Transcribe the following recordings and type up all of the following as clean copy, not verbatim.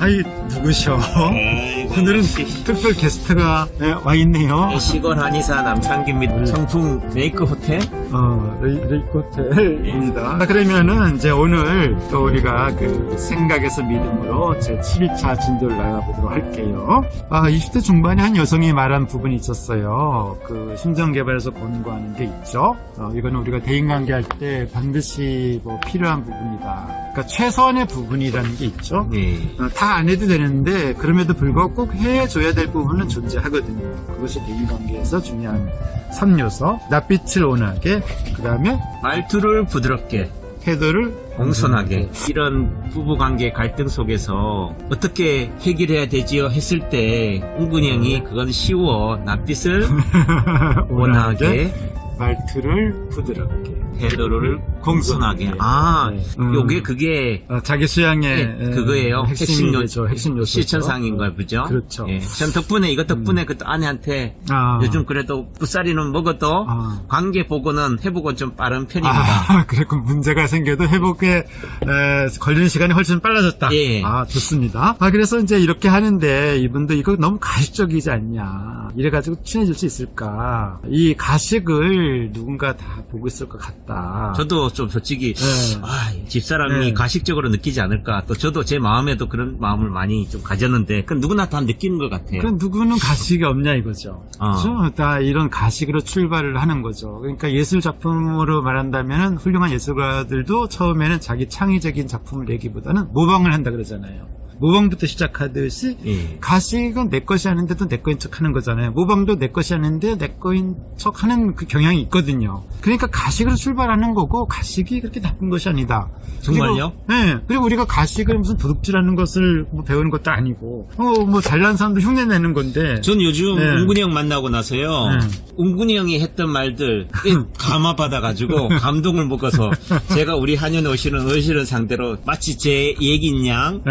아이, 누구셔? 아이고, 오늘은 시- 특별 게스트가 와 있네요. 시골 한의사 남창기입니다. 청풍 메이크 호텔. 레이코텔입니다. 그러면은 이제 오늘 또 우리가 그 생각에서 믿음으로 제 7일차 진도를 나가보도록 할게요. 20대 중반에 한 여성이 말한 부분이 있었어요. 그 심정개발에서 권고하는 게 있죠. 이거는 우리가 대인관계할 때 반드시 뭐 필요한 부분이다. 그러니까 최소한의 부분이라는 게 있죠. 네. 다 안 해도 되는데 그럼에도 불구하고 꼭 해줘야 될 부분은 존재하거든요. 그것이 대인관계에서 중요한 3요소. 낯빛을 온화하게, 그 다음에 말투를 부드럽게, 태도를 공손하게. 이런 부부관계 갈등 속에서 어떻게 해결해야 되지요 했을 때 웅근이 형이 그건 쉬워. 낯빛을 온화하게, 말투를 부드럽게, 태도를 공손하게. 아, 네. 요게 그게 자기 수양의 그거예요. 핵심 요소, 핵심 요소 실천사항인가요, 그죠? 그렇죠. 예. 전 덕분에 이것 덕분에 그 아내한테 요즘 그래도 부싸리는 먹어도 관계 보고는 회복은 좀 빠른 편입니다. 그래서 문제가 생겨도 회복에 걸리는 시간이 훨씬 빨라졌다. 예. 좋습니다. 그래서 이제 이렇게 하는데 이분도 이거 너무 가식적이지 않냐. 이래가지고 친해질 수 있을까. 이 가식을 누군가 다 보고 있을 것 같다. 저도 좀 솔직히 네. 집사람이 네. 가식적으로 느끼지 않을까. 또 저도 제 마음에도 그런 마음을 많이 좀 가졌는데 그건 누구나 다 느끼는 것 같아요. 그럼 누구는 가식이 없냐 이거죠. 그렇죠? 다 이런 가식으로 출발을 하는 거죠. 그러니까 예술 작품으로 말한다면 훌륭한 예술가들도 처음에는 자기 창의적인 작품을 내기보다는 모방을 한다 그러잖아요. 모방부터 시작하듯이 예. 가식은 내 것이 아닌데도 내 거인 척 하는 거잖아요. 모방도 내 것이 아닌데 내 거인 척 하는 그 경향이 있거든요. 그러니까 가식으로 출발하는 거고 가식이 그렇게 나쁜 것이 아니다. 정말요? 네. 그리고 우리가 가식을 무슨 도둑질하는 것을 뭐 배우는 것도 아니고 뭐 잘난 사람들 흉내내는 건데. 전 요즘 네. 웅근이 형 만나고 나서요. 웅근이 형이 했던 말들 감화받아가지고 감동을 먹어서 제가 우리 한연에 오시는 어르신을 상대로 마치 제 얘기인 양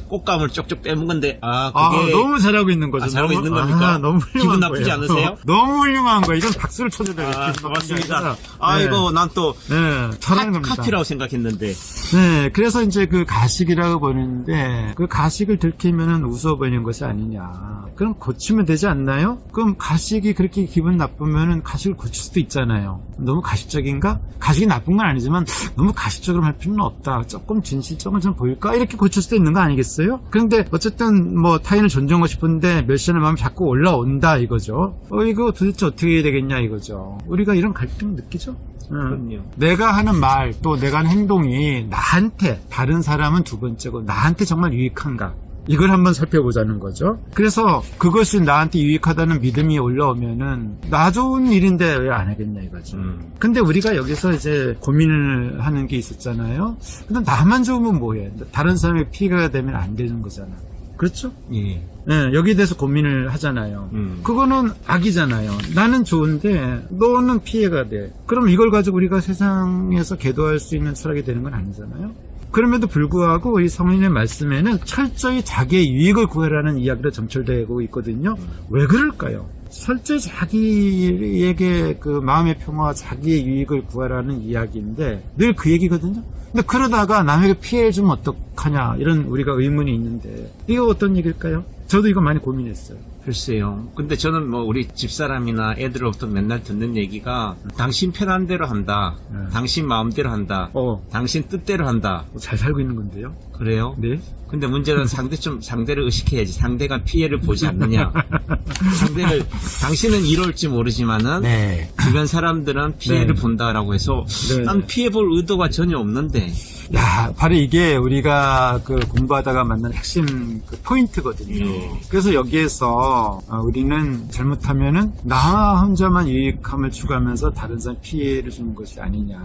꽃감을 쪽쪽 빼먹은데 그게 너무 잘하고 있는 거죠. 잘하고 있는 겁니까? 너무 훌륭한 기분 나쁘지 거예요. 않으세요? 너무 훌륭한 거예요. 이건 박수를 쳐줘야 되겠어요. 고맙습니다. 이거 난 또 잘하는 겁니다. 카피라고 생각했는데. 네, 그래서 이제 그 가식이라고 보는데 그 가식을 들키면은 우스워 보이는 것이 아니냐. 그럼 고치면 되지 않나요? 그럼 가식이 그렇게 기분 나쁘면은 가식을 고칠 수도 있잖아요. 너무 가식적인가? 가식이 나쁜 건 아니지만 너무 가식적으로 할 필요는 없다. 조금 진실성을 좀 보일까? 이렇게 고칠 수도 있는 거 아니겠어요? 그런데 어쨌든 뭐 타인을 존중하고 싶은데 멸시하는 마음이 자꾸 올라온다 이거죠. 이거 도대체 어떻게 해야 되겠냐 이거죠. 우리가 이런 갈등 느끼죠? 그럼요. 내가 하는 말 또 내가 하는 행동이 나한테 다른 사람은 두 번째고 나한테 정말 유익한가 이걸 한번 살펴보자는 거죠. 그래서 그것이 나한테 유익하다는 믿음이 올라오면은 나 좋은 일인데 왜 안 하겠냐 이거죠. 근데 우리가 여기서 이제 고민을 하는 게 있었잖아요. 근데 나만 좋으면 뭐해? 다른 사람의 피해가 되면 안 되는 거잖아. 그렇죠? 예. 네, 여기에 대해서 고민을 하잖아요. 그거는 악이잖아요. 나는 좋은데 너는 피해가 돼. 그럼 이걸 가지고 우리가 세상에서 계도할 수 있는 철학이 되는 건 아니잖아요. 그럼에도 불구하고 이 성인의 말씀에는 철저히 자기의 유익을 구하라는 이야기로 점철되고 있거든요. 왜 그럴까요? 철저히 자기에게 그 마음의 평화와 자기의 유익을 구하라는 이야기인데 늘 그 얘기거든요. 근데 그러다가 남에게 피해를 주면 어떡하냐 이런 우리가 의문이 있는데 이거 어떤 얘기일까요? 저도 이거 많이 고민했어요. 글쎄요. 근데 저는 뭐 우리 집사람이나 애들로부터 맨날 듣는 얘기가 당신 편한 대로 한다. 당신 마음대로 한다. 당신 뜻대로 한다. 잘 살고 있는 건데요. 그래요? 네. 근데 문제는 상대를 의식해야지. 상대가 피해를 보지 않느냐. 당신은 이럴지 모르지만은 주변 사람들은 피해를 본다라고 해서 난 피해 볼 의도가 전혀 없는데. 야, 바로 이게 우리가 그 공부하다가 만난 핵심 그 포인트거든요. 그래서 여기에서 우리는 잘못하면은 나 혼자만 유익함을 추구하면서 다른 사람 피해를 주는 것이 아니냐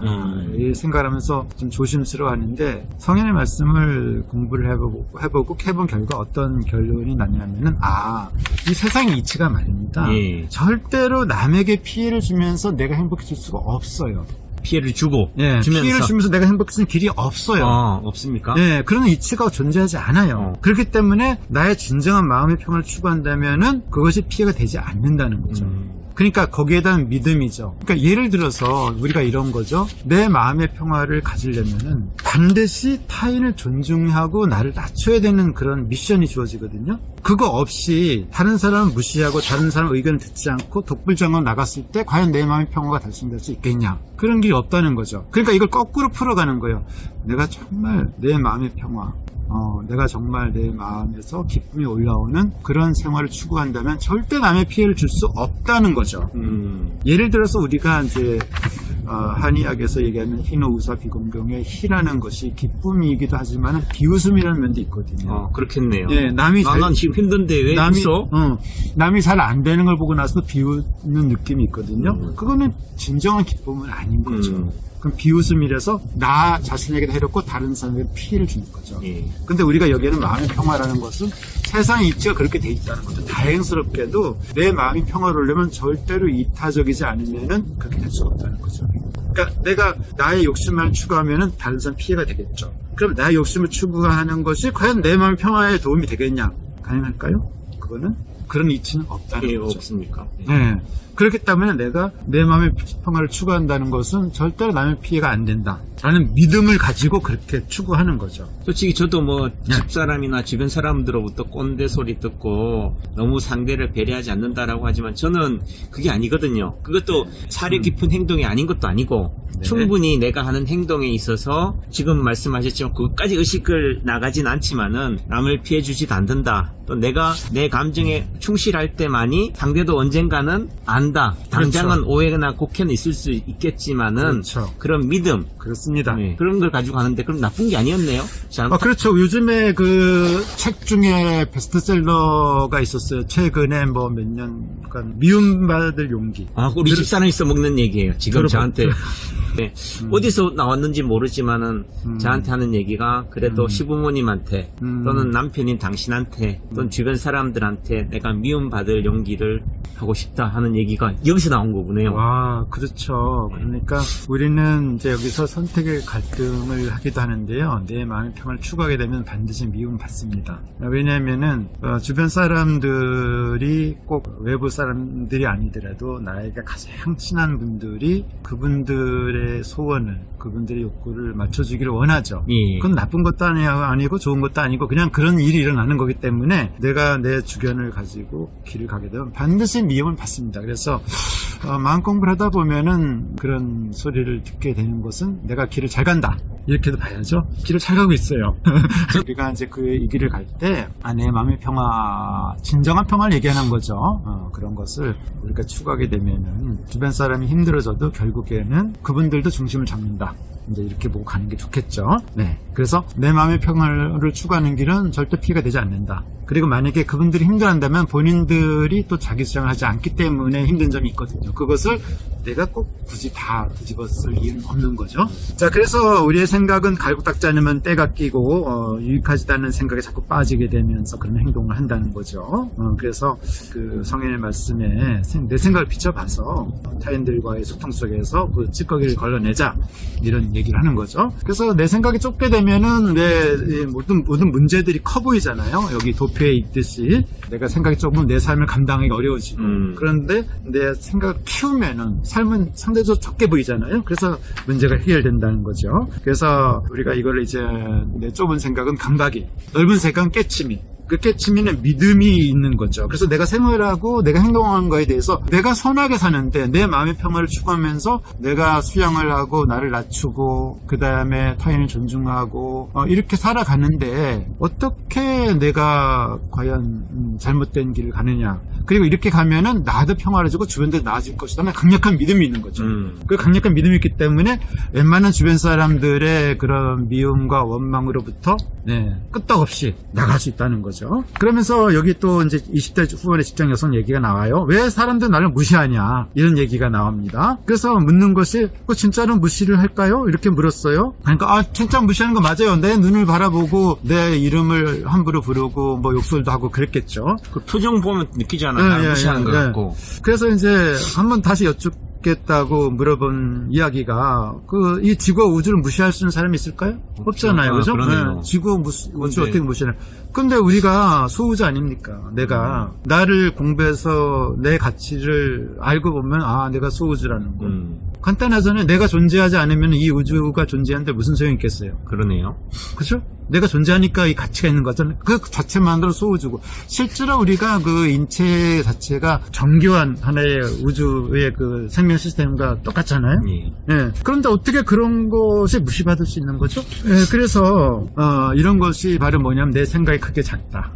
이 생각을 하면서 좀 조심스러워하는데 성인의 말씀을 공부를 해보고 해본 결과 어떤 결론이 났냐면은 이 세상의 이치가 말입니다. 절대로 남에게 피해를 주면서 내가 행복해질 수가 없어요. 피해를 주고 주면서 피해를 주면서 내가 행복해지는 길이 없어요. 없습니까? 그런 이치가 존재하지 않아요. 그렇기 때문에 나의 진정한 마음의 평화를 추구한다면은 그것이 피해가 되지 않는다는 거죠. 그러니까 거기에 대한 믿음이죠. 그러니까 예를 들어서 우리가 이런 거죠. 내 마음의 평화를 가지려면은 반드시 타인을 존중하고 나를 낮춰야 되는 그런 미션이 주어지거든요. 그거 없이 다른 사람을 무시하고 다른 사람 의견을 듣지 않고 독불장으로 나갔을 때 과연 내 마음의 평화가 달성될 수 있겠냐. 그런 길이 없다는 거죠. 그러니까 이걸 거꾸로 풀어가는 거예요. 내가 정말 내 마음의 평화, 내가 정말 내 마음에서 기쁨이 올라오는 그런 생활을 추구한다면 절대 남의 피해를 줄 수 없다는 거죠. 예를 들어서 우리가 이제 한의학에서 얘기하는 희노우사 비공경의 희라는 것이 기쁨이기도 하지만 비웃음이라는 면도 있거든요. 그렇겠네요. 예, 난 지금 힘든데 왜 웃어? 남이 잘 안 되는 걸 보고 나서 비웃는 느낌이 있거든요. 그거는 진정한 기쁨은 아닌 거죠. 그럼 비웃음이라서 나 자신에게도 해롭고 다른 사람에게 피해를 주는 거죠. 근데 우리가 여기에는 마음의 평화라는 것은 세상의 입지가 그렇게 돼 있다는 거죠. 다행스럽게도 내 마음이 평화로우려면 절대로 이타적이지 않으면은 그렇게 될 수가 없다는 거죠. 그러니까 내가 나의 욕심만 추구하면은 다른 사람 피해가 되겠죠. 그럼 나의 욕심을 추구하는 것이 과연 내 마음의 평화에 도움이 되겠냐? 가능할까요? 그거는 그런 이치는 없다는 거죠. 없습니까? 네. 그렇기 때문에 내가 내 마음의 평화를 추구한다는 것은 절대로 남의 피해가 안 된다 라는 믿음을 가지고 그렇게 추구하는 거죠. 솔직히 저도 뭐 집사람이나 주변 사람들로부터 꼰대 소리 듣고 너무 상대를 배려하지 않는다라고 하지만 저는 그게 아니거든요. 그것도 사려 깊은 행동이 아닌 것도 아니고 충분히 내가 하는 행동에 있어서 지금 말씀하셨지만 그것까지 의식을 나가진 않지만은 남을 피해 주지도 않는다. 또 내가 내 감정에 충실할 때만이 상대도 언젠가는 안다. 당장은 오해나 곡해는 있을 수 있겠지만은 그런 믿음. 그렇습니다. 그런 걸 가지고 가는데 그럼 나쁜 게 아니었네요. 그렇죠. 요즘에 그 책 중에 베스트셀러가 있었어요. 최근에 뭐 몇 년간 미움받을 용기. 우리 집사람이 써먹는 얘기예요. 지금 저한테. 어디서 나왔는지 모르지만은 저한테 하는 얘기가 그래도 시부모님한테 또는 남편인 당신한테 또는 주변 사람들한테 내가 미움받을 용기를 하고 싶다 하는 얘기가 여기서 나온 거군요. 와, 그렇죠. 그러니까 우리는 이제 여기서 선택의 갈등을 하기도 하는데요. 내 마음의 평화를 추구하게 되면 반드시 미움받습니다. 왜냐하면은 주변 사람들이 꼭 외부 사람들이 아니더라도 나에게 가장 친한 분들이 그분들의 소원을, 그분들의 욕구를 맞춰주기를 원하죠. 그건 나쁜 것도 아니고 좋은 것도 아니고 그냥 그런 일이 일어나는 거기 때문에 내가 내 주견을 가지고 길을 가게 되면 반드시 미움을 받습니다. 그래서 마음 공부를 하다 보면은 그런 소리를 듣게 되는 것은 내가 길을 잘 간다 이렇게도 봐야죠. 길을 잘 가고 있어요. 우리가 이제 이 길을 갈 때 내 마음의 평화, 진정한 평화를 얘기하는 거죠. 그런 것을 우리가 추구하게 되면은 주변 사람이 힘들어져도 결국에는 그분들도 중심을 잡는다. 이제 이렇게 보고 가는 게 좋겠죠. 네. 그래서 내 마음의 평화를 추구하는 길은 절대 피해가 되지 않는다. 그리고 만약에 그분들이 힘들어한다면 본인들이 또 자기 주장을 하지 않기 때문에 힘든 점이 있거든요. 그것을 내가 꼭 굳이 다 뒤집어 쓸 이유는 없는 거죠. 자, 그래서 우리의 생각은 갈고 닦지 않으면 때가 끼고 유익하지도 않은 생각에 자꾸 빠지게 되면서 그런 행동을 한다는 거죠. 그래서 그 성인의 말씀에 내 생각을 비춰봐서 타인들과의 소통 속에서 그 찌꺼기를 걸러내자 이런 얘기를 하는 거죠. 그래서 내 생각이 좁게 되면은 내 모든 문제들이 커 보이잖아요. 여기 도표에 있듯이 내가 생각이 좁으면 내 삶을 감당하기 어려워지고 그런데 내 생각을 키우면은 삶은 상대적으로 적게 보이잖아요. 그래서 문제가 해결된다는 거죠. 그래서 우리가 이걸 이제 내 좁은 생각은 감각이, 넓은 생각은 깨침이. 그 깨침에는 믿음이 있는 거죠. 그래서 내가 생활하고 내가 행동하는 거에 대해서 내가 선하게 사는데 내 마음의 평화를 추구하면서 내가 수양을 하고 나를 낮추고 그 다음에 타인을 존중하고 이렇게 살아가는데 어떻게 내가 과연 잘못된 길을 가느냐. 그리고 이렇게 가면은 나도 평화로워지고 주변도 나아질 것이다. 강력한 믿음이 있는 거죠. 그 강력한 믿음이 있기 때문에 웬만한 주변 사람들의 그런 미움과 원망으로부터 끄떡없이 나갈 수 있다는 거죠. 그러면서 여기 또 이제 20대 후반의 직장 여성 얘기가 나와요. 왜 사람들 나를 무시하냐 이런 얘기가 나옵니다. 그래서 묻는 것이 진짜로 무시를 할까요? 이렇게 물었어요. 그러니까 진짜 무시하는 거 맞아요. 내 눈을 바라보고 내 이름을 함부로 부르고 뭐 욕설도 하고 그랬겠죠. 그 표정 보면 느끼잖아요. 무시하는 것 같고. 그래서 이제 한번 다시 여쭙게 없겠다고 물어본 이야기가 이 지구와 우주를 무시할 수 있는 사람이 있을까요? 없잖아요. 그죠? 그러네요. 지구와 우주 어떻게 무시하나. 근데 우리가 소우주 아닙니까? 내가 나를 공부해서 내 가치를 알고 보면 내가 소우주라는 거. 간단하잖아요. 내가 존재하지 않으면 이 우주가 존재하는데 무슨 소용이 있겠어요? 그러네요. 그죠? 내가 존재하니까 이 가치가 있는 거잖아요. 그 자체만으로 소우주고. 실제로 우리가 그 인체 자체가 정교한 하나의 우주의 그 생명 시스템과 똑같잖아요. 예. 그런데 어떻게 그런 것이 무시받을 수 있는 거죠? 예, 그래서 이런 것이 바로 뭐냐면 내 생각이 크게 작다.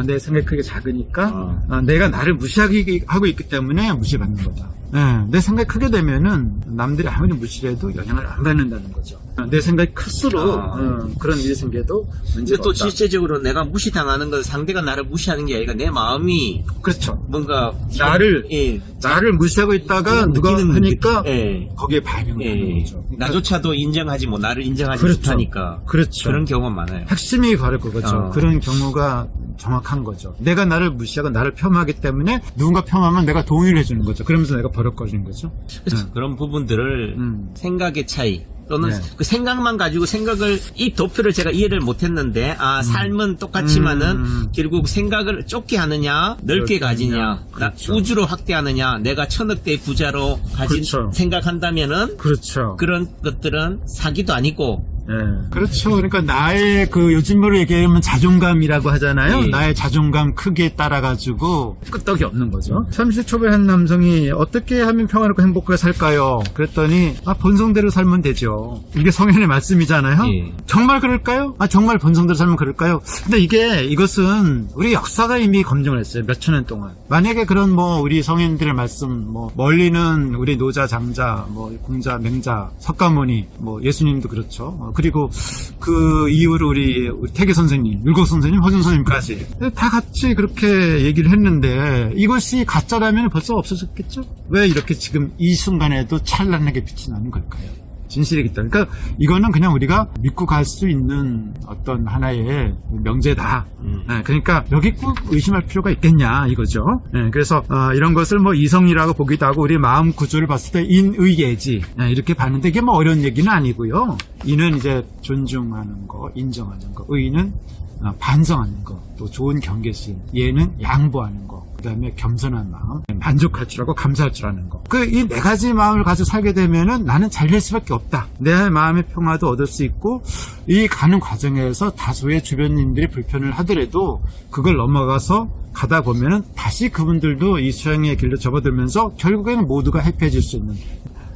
내 생각이 크게 작으니까 내가 나를 무시하고 있기 때문에 무시받는 거다. 예, 내 생각이 크게 되면은 남들이 아무리 무시를 해도 영향을 안 받는다는 거죠. 내 생각이 클수록 그런 일이 생겨도 문제가 근데 또 없다. 실제적으로 내가 무시당하는 건 상대가 나를 무시하는 게 아니라 내 마음이 그렇죠. 뭔가 나를 무시하고 있다가 누가 하니까 거기에 반응을 예. 하는 거죠. 그러니까 나조차도 인정하지 나를 인정하지 그렇죠. 못하니까 그렇죠. 그런 경우가 많아요. 핵심이 바로 그거죠. 그런 경우가 정확한 거죠. 내가 나를 무시하고 나를 폄하하기 때문에 누군가 폄하하면 내가 동의를 해주는 거죠. 그러면서 내가 버럭거리는 거죠. 그런 부분들을 생각의 차이 또는 그 생각만 가지고 이 도표를 제가 이해를 못했는데 삶은 똑같지만은 결국 생각을 좁게 하느냐 넓게 가지냐 그렇죠. 우주로 확대하느냐 내가 천억 대의 부자로 그렇죠. 생각한다면은 그렇죠. 그런 것들은 사기도 아니고 그렇죠. 그러니까 나의 요즘으로 얘기하면 자존감이라고 하잖아요. 나의 자존감 크기에 따라가지고 끄떡이 없는 거죠. 30대 초반 한 남성이 어떻게 하면 평화롭고 행복하게 살까요? 그랬더니 본성대로 살면 되죠. 이게 성현의 말씀이잖아요. 정말 그럴까요? 정말 본성대로 살면 그럴까요? 근데 이것은 우리 역사가 이미 검증을 했어요. 몇천 년 동안. 만약에 그런 우리 성현들의 말씀 멀리는 우리 노자, 장자, 공자, 맹자, 석가모니, 예수님도 그렇죠. 그리고 그 이후로 우리 태계 선생님, 율곡 선생님, 허준 선생님까지 다 같이 그렇게 얘기를 했는데 이것이 가짜라면 벌써 없어졌겠죠? 왜 이렇게 지금 이 순간에도 찬란하게 빛이 나는 걸까요? 진실이기 때문에. 그러니까 이거는 그냥 우리가 믿고 갈 수 있는 어떤 하나의 명제다. 그러니까 여기 꼭 의심할 필요가 있겠냐 이거죠. 그래서 이런 것을 이성이라고 보기도 하고 우리 마음 구조를 봤을 때 인의예지 이렇게 봤는데 이게 어려운 얘기는 아니고요. 인은 이제 존중하는 거, 인정하는 거, 의는 반성하는 거, 또 좋은 경계심, 예는 양보하는 거, 그 다음에 겸손한 마음, 만족할 줄 알고 감사할 줄 아는 거. 이 네 가지 마음을 가지고 살게 되면은 나는 잘 될 수밖에 없다. 내 마음의 평화도 얻을 수 있고, 이 가는 과정에서 다수의 주변인들이 불편을 하더라도 그걸 넘어가서 가다 보면은 다시 그분들도 이 수양의 길로 접어들면서 결국에는 모두가 해피해질 수 있는,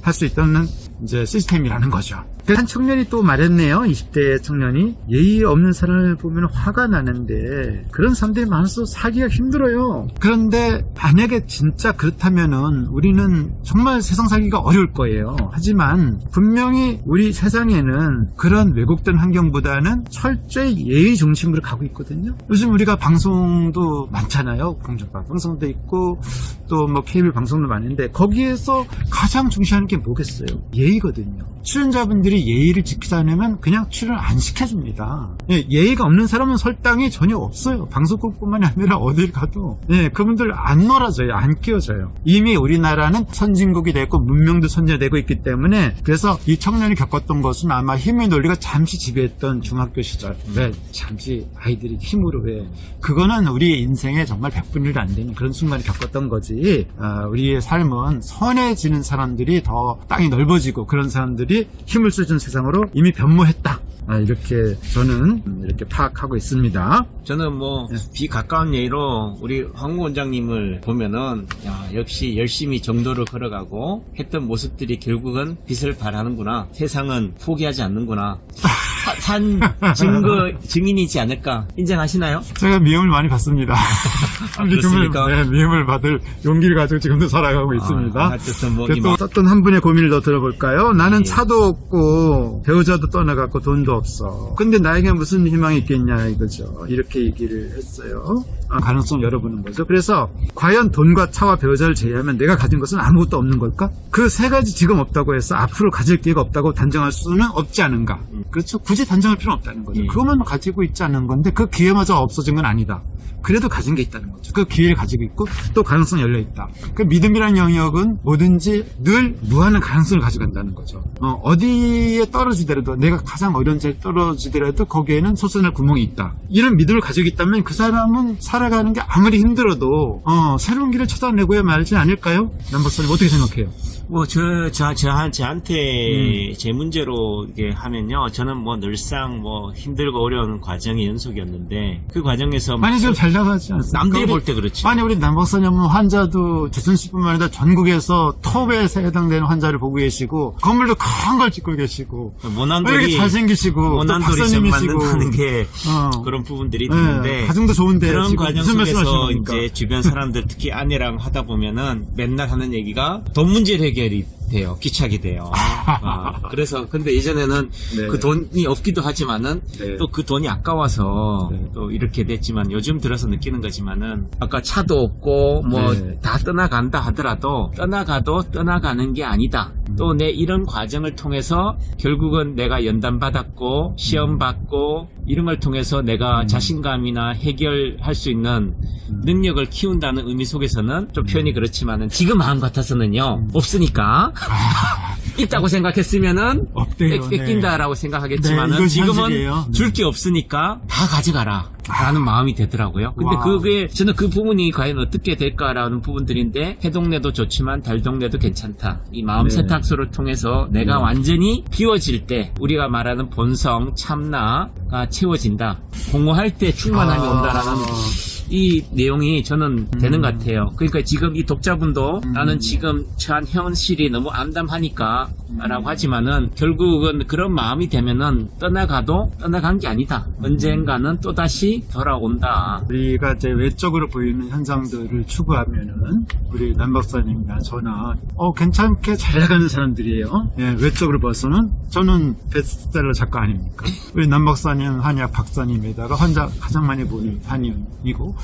할 수 있다는 이제 시스템이라는 거죠. 한 청년이 또 말했네요. 20대 청년이 예의 없는 사람을 보면 화가 나는데 그런 사람들이 많아서 사기가 힘들어요. 그런데 만약에 진짜 그렇다면은 우리는 정말 세상 살기가 어려울 거예요. 하지만 분명히 우리 세상에는 그런 왜곡된 환경보다는 철저히 예의 중심으로 가고 있거든요. 요즘 우리가 방송도 많잖아요. 공중파 방송도 있고 또 케이블 방송도 많은데 거기에서 가장 중시하는 게 뭐겠어요? 예의거든요. 출연자분들이 예의를 지키지 않으면 그냥 출연 안 시켜줍니다. 예의가 없는 사람은 설당이 전혀 없어요. 방송국뿐만이 아니라 어딜 가도 그분들 안 놀아줘요. 안 끼워줘요. 이미 우리나라는 선진국이 되고 문명도 선진되고 있기 때문에 그래서 이 청년이 겪었던 것은 아마 힘의 논리가 잠시 지배했던 중학교 시절 잠시 아이들이 힘으로 그거는 우리 인생에 정말 100분의 1도 안 되는 그런 순간을 겪었던 거지. 우리의 삶은 선해지는 사람들이 더 땅이 넓어지고 그런 사람들이 힘을 써준 세상으로 이미 변모했다. 이렇게 저는 이렇게 파악하고 있습니다. 저는 비가까운 예의로 우리 황우 원장님을 보면은 역시 열심히 정도를 걸어가고 했던 모습들이 결국은 빛을 발하는구나. 세상은 포기하지 않는구나. 산 증인이지 않을까 인정하시나요? 제가 미움을 많이 받습니다. 그렇습니까? 미움을 받을 용기를 가지고 지금도 살아가고 있습니다. 또 어떤 한 분의 고민을 더 들어볼까요? 나는 차도 없고 배우자도 떠나갔고 돈도 없어. 근데 나에게 무슨 희망이 있겠냐 이거죠. 이렇게 얘기를 했어요. 가능성 열어보는 거죠. 그래서 과연 돈과 차와 배우자를 제외하면 내가 가진 것은 아무것도 없는 걸까? 그 세 가지 지금 없다고 해서 앞으로 가질 기회가 없다고 단정할 수는 없지 않은가? 그렇죠. 굳이 단정할 필요는 없다는 거죠. 그것만 가지고 있지 않은 건데 그 기회마저 없어진 건 아니다. 그래도 가진 게 있다는 거죠. 그 기회를 가지고 있고 또 가능성이 열려있다. 그 믿음이라는 영역은 뭐든지 늘 무한한 가능성을 가져간다는 거죠. 어디에 떨어지더라도 내가 가장 어려운 자리에 떨어지더라도 거기에는 솟아날 구멍이 있다. 이런 믿음을 가지고 있다면 그 사람은 살아가는 게 아무리 힘들어도 새로운 길을 찾아내고야 말지 않을까요? 남 박사님 어떻게 생각해요? 뭐, 저한테 제 문제로 이게 하면요. 저는 뭐 늘상 뭐 힘들고 어려운 과정의 연속이었는데 그 과정에서 아니, 지금 잘 나가지 않습니까? 남들이 볼 때 그렇지. 아니, 우리 남 박사님은 환자도 조선시뿐만 아니라 전국에서 톱에 해당되는 환자를 보고 계시고 건물도 큰 걸 짓고 계시고 모난돌이 이렇게 잘생기시고 모난돌이 좀 박사님이시고 만든다는 게 그런 부분들이 있는데 가정도 좋은데 그런 지금 과정 무슨 말씀하시는 속에서 겁니까? 이제 주변 사람들 특히 아내랑 하다 보면은 맨날 하는 얘기가 돈 문제 해결이 돼요. 귀착이 돼요. 그래서 근데 예전에는 네. 그 돈이 없기도 하지만은 네. 또 그 돈이 아까워서 네. 또 이렇게 됐지만 요즘 들어서 느끼는 거지만은 아까 차도 없고 뭐 네. 다 떠나간다 하더라도 떠나가도 떠나가는 게 아니다. 또 내 이런 과정을 통해서 결국은 내가 연단 받았고 시험 받고 이런 걸 통해서 내가 자신감이나 해결할 수 있는 능력을 키운다는 의미 속에서는 좀 표현이 그렇지만은 지금 마음 같아서는요 없으니까 있다고 생각했으면은 없대요. 뺏긴다라고 생각하겠지만은 네, 이건 지금은 현실이에요. 네. 줄 게 없으니까 다 가져가라 라는 마음이 되더라고요. 근데 와. 그게 저는 그 부분이 과연 어떻게 될까라는 부분들인데 해동내도 좋지만 달동내도 괜찮다. 이 마음 네. 세탁소를 통해서 내가 완전히 비워질 때 우리가 말하는 본성 참나가 채워진다. 공허할 때 충만함이 온다라는 이 내용이 저는 되는 것 같아요. 그러니까 지금 이 독자분도 나는 지금 처한 현실이 너무 암담하니까 라고 하지만은 결국은 그런 마음이 되면은 떠나가도 떠나간 게 아니다. 언젠가는 또다시 돌아온다. 우리가 이제 외적으로 보이는 현상들을 추구하면은 우리 남 박사님이나 저나 괜찮게 잘 나가는 사람들이에요. 예, 외적으로 봐서는 저는 베스트셀러 작가 아닙니까? 우리 남 박사님 한의학 박사님에다가 환자 가장 많이 보는 한의원이고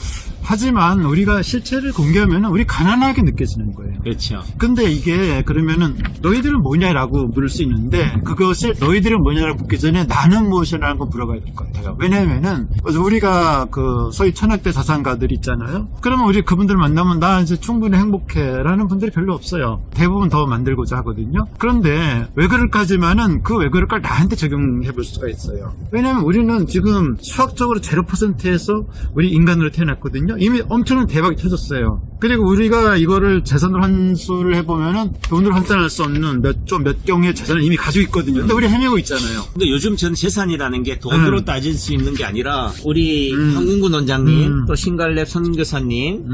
하지만 우리가 실체를 공개하면 우리 가난하게 느껴지는 거예요. 그렇죠. 근데 이게 그러면은 너희들은 뭐냐라고 물을 수 있는데 그것을 너희들은 뭐냐라고 묻기 전에 나는 무엇이라는 거 물어봐야 될 것 같아요. 왜냐면은 우리가 그 소위 천학대 자산가들 있잖아요. 그러면 우리 그분들 만나면 나 이제 충분히 행복해라는 분들이 별로 없어요. 대부분 더 만들고자 하거든요. 그런데 왜 그럴까지만은 그 왜 그럴까 나한테 적용해 볼 수가 있어요. 왜냐면 우리는 지금 수학적으로 0%에서 우리 인간으로 태어났거든요. 이미 엄청난 대박이 터졌어요. 그리고 우리가 이거를 재산으로 환수를 해보면은 돈으로 환산할 수 없는 몇 경의 재산을 이미 가지고 있거든요. 근데 우리 헤매고 있잖아요. 근데 요즘 전 재산이라는 게 돈으로 따질 수 있는 게 아니라 우리 황군구 원장님 또 신갈랩 선교사님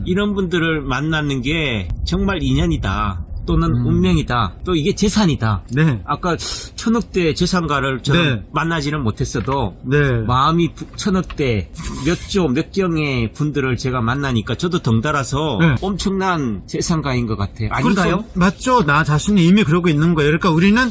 이런 분들을 만나는 게 정말 인연이다. 또는 운명이다. 또 이게 재산이다. 네. 아까 천억대 재산가를 저는 네. 만나지는 못했어도 네. 마음이 천억대 몇 경의 분들을 제가 만나니까 저도 덩달아서 네. 엄청난 재산가인 것 같아요. 아닌가요? 그렇죠. 맞죠. 나 자신이 이미 그러고 있는 거예요. 그러니까 우리는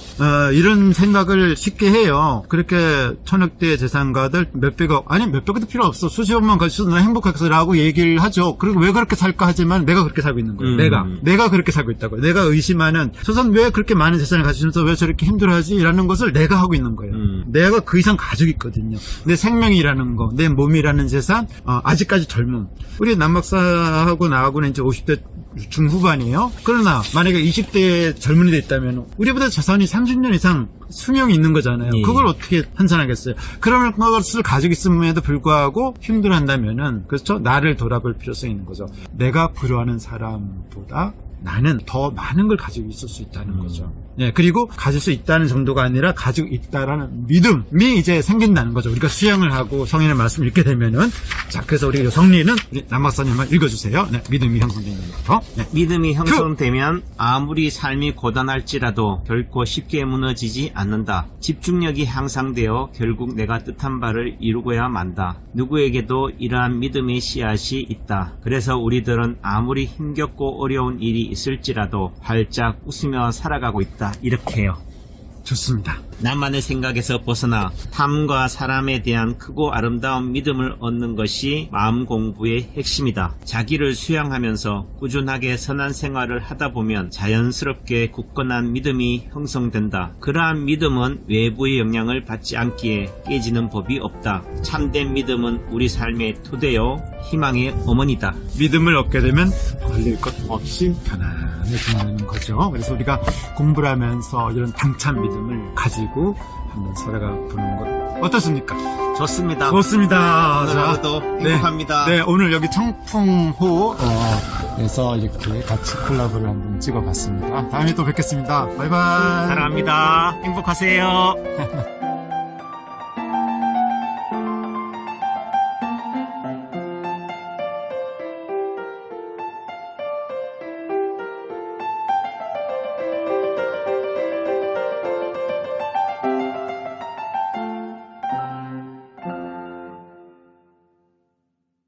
이런 생각을 쉽게 해요. 그렇게 천억대 재산가들 몇백억 아니 몇백억도 필요 없어. 수십억만 가지고도 나 행복하겠어라고 얘기를 하죠. 그리고 왜 그렇게 살까 하지만 내가 그렇게 살고 있는 거예요. 내가 그렇게 살고 있다고요. 내가 의심하는 저 사람 왜 그렇게 많은 재산을 가지면서 왜 저렇게 힘들어하지? 라는 것을 내가 하고 있는 거예요. 내가 그 이상 가지고 있거든요. 내 생명이라는 거, 내 몸이라는 재산, 아직까지 젊음. 우리 남 박사하고 나하고는 이제 50대 중후반이에요. 그러나 만약에 20대에 젊은이가 있다면 우리보다 재산이 30년 이상 수명이 있는 거잖아요. 예. 그걸 어떻게 환산하겠어요? 그런 것을 가지고 있음에도 불구하고 힘들어한다면은 그렇죠? 나를 돌아볼 필요성이 있는 거죠. 내가 부러워하는 사람보다 나는 더 많은 걸 가지고 있을 수 있다는 거죠. 예, 그리고 가질 수 있다는 정도가 아니라 가지고 있다라는 믿음이 이제 생긴다는 거죠. 우리가 수양을 하고 성인의 말씀을 읽게 되면은 자, 그래서 우리 성리는 우리 남 박사님만 읽어주세요. 네, 믿음이 형성되는 것부터. 네. 믿음이 형성되면 아무리 삶이 고단할지라도 결코 쉽게 무너지지 않는다. 집중력이 향상되어 결국 내가 뜻한 바를 이루고야 만다. 누구에게도 이러한 믿음의 씨앗이 있다. 그래서 우리들은 아무리 힘겹고 어려운 일이 있을지라도 활짝 웃으며 살아가고 있다. 이렇게요. 좋습니다. 나만의 생각에서 벗어나 탐과 사람에 대한 크고 아름다운 믿음을 얻는 것이 마음 공부의 핵심이다. 자기를 수양하면서 꾸준하게 선한 생활을 하다 보면 자연스럽게 굳건한 믿음이 형성된다. 그러한 믿음은 외부의 영향을 받지 않기에 깨지는 법이 없다. 참된 믿음은 우리 삶의 토대요 희망의 어머니다. 믿음을 얻게 되면 걸릴 것 없이 편안해지는 거죠. 그래서 우리가 공부를 하면서 이런 당찬 믿음을 가지고 한번 살아가 보는 것 어떻습니까? 좋습니다. 좋습니다. 오늘 하루도 행복합니다. 네, 오늘 여기 청풍호에서 이렇게 같이 콜라보를 한번 찍어봤습니다. 다음에 또 뵙겠습니다. 바이바이. 사랑합니다. 행복하세요.